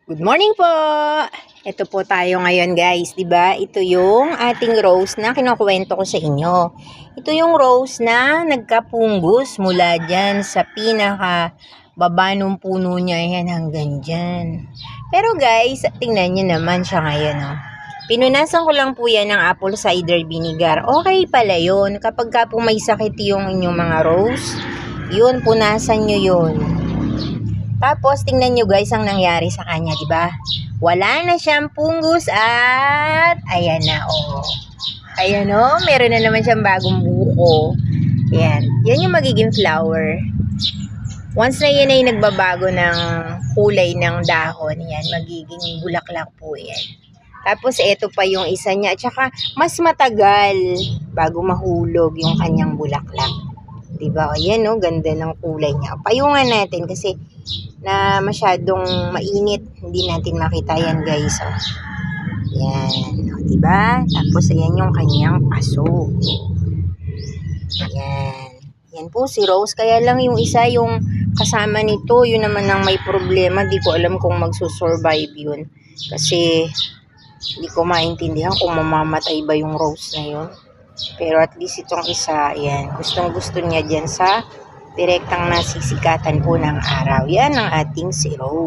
Good morning po! Ito po tayo ngayon guys, 'di ba? Ito yung ating rose na kinukuwento ko sa inyo. Ito yung rose na nagkapunggus mula diyan sa pinaka baba ng puno niya, yan hanggang diyan. Pero guys, tingnan niyo naman siya ngayon, oh. Pinunasan ko lang po yan ng apple cider vinegar. Okay pala yun. Kapag ka po may sakit yung inyong mga rose, yun, punasan nyo yun. Tapos, tingnan nyo guys ang nangyari sa kanya, di ba? Wala na siyang punggus at ayan na, oh. Ayan, oh, meron na naman siyang bagong buko. Ayan, yan yung magiging flower. Once na yan ay nagbabago ng kulay ng dahon, yan, magiging bulaklak po yan. Tapos, ito pa yung isa niya. At saka, mas matagal bago mahulog yung kanyang bulaklak. Diba? Ayan, oh, ganda ng kulay niya. Payungan natin kasi na masyadong mainit. Hindi natin makita yan, guys. Oh. Yan. Oh, diba? Tapos, ayan yung kanyang paso. Yan. Yan po si Rose. Kaya lang yung isa, yung kasama nito, yun naman ang may problema. Di ko alam kung magsusurvive yun. Kasi, hindi ko maintindihan kung mamamatay ba yung Rose na yun. Pero at least itong isa, yan, gustong gusto niya dyan sa direktang nasisikatan po ng araw. Yan ang ating si Rose.